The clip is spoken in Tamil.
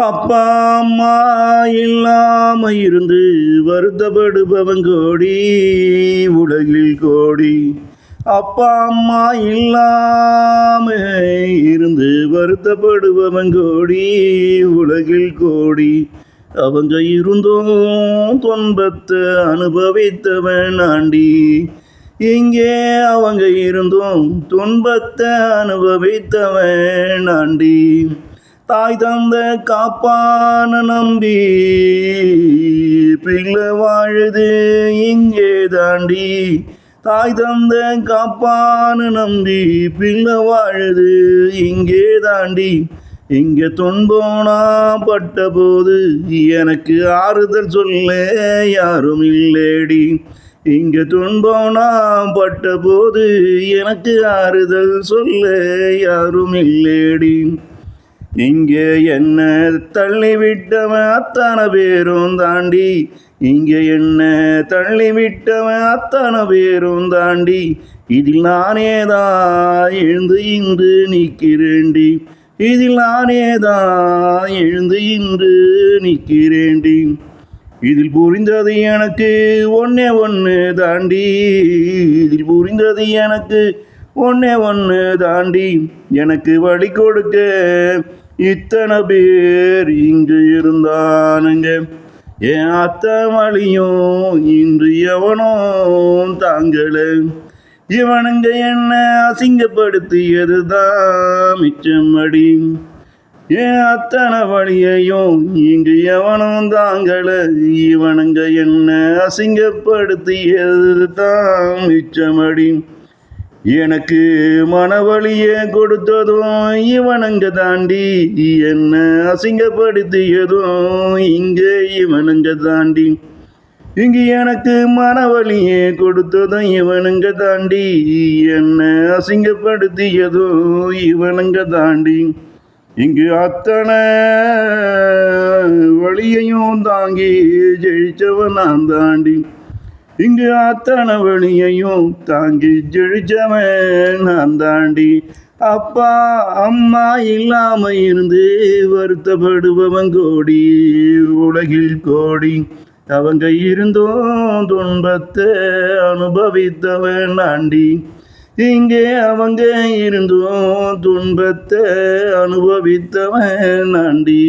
அப்பா அம்மா இல்லாம இருந்து வருத்தப்படுபவன் கோடி உலகில் கோடி. அப்பா அம்மா இல்லாம இருந்து வருத்தப்படுபவன் கோடி உலகில் கோடி. அவங்க இருந்தும் துன்பத்தை அனுபவித்தவன் ஆண்டி. இங்கே அவங்க இருந்தும் துன்பத்தை அனுபவித்தவன் ஆண்டி. தாய் தந்த காப்பான நம்பி பிள்ளை வாழுது இங்கே தாண்டி. தாய் தந்த காப்பான நம்பி பிள்ளை வாழுது இங்கே தாண்டி. இங்கே துன்போனா பட்ட போது எனக்கு ஆறுதல் சொல்ல யாரும் இல்லேடி. இங்கே துன்போனா பட்ட போது எனக்கு ஆறுதல் சொல்ல யாரும் இல்லேடி. இங்கே என்ன தள்ளிவிட்டவன் அத்தனை பேரும் தாண்டி. இங்கே என்ன தள்ளிவிட்டவன் அத்தனை பேரும் தாண்டி. இதில் நானே தான் எழுந்து இன்று நிற்கிறேண்டி. இதில் நானே தான் எழுந்து இன்று நிற்கிறேண்டி. இதில் புரிந்தது எனக்கு ஒன்னே ஒன்று தாண்டி. இதில் புரிந்தது எனக்கு ஒன்னே ஒன்று தாண்டி. எனக்கு வழி கொடுக்க இத்தனை பேர் இங்கு இருந்தானுங்க. என் அத்தை வழியும் இன்று எவனோ தாங்கள. இவனுங்க என்ன அசிங்கப்படுத்தியது தான் மிச்சம் அடி. என் அத்தனை வழியையும் இங்கு எவனும் தாங்கள. இவனுங்க என்ன அசிங்கப்படுத்தியது தான் மிச்சமடி. எனக்கு மனவழியை கொடுத்ததும் இவனுங்க தாண்டி. என்ன அசிங்கப்படுத்தியதும் இங்கே இவனுங்க தாண்டி. இங்கு எனக்கு மனவழியை கொடுத்ததும் இவனுங்க தாண்டி. என்ன அசிங்கப்படுத்தியதும் இவனுங்க தாண்டி. இங்கு அத்தனை வழியையும் தாங்கி ஜெயிச்சவன் நான் தாண்டி. இங்கு அத்தனை வழியையும் தாங்கி ஜெயிச்சவன் நான் தாண்டி. அப்பா அம்மா இல்லாம இருந்து வருத்தப்படுபவன் கோடி உலகில் கோடி. அவங்க இருந்தும் துன்பத்தை அனுபவித்தவன் ஆண்டி. இங்கே அவங்க இருந்தும் துன்பத்தை அனுபவித்தவன் ஆண்டி.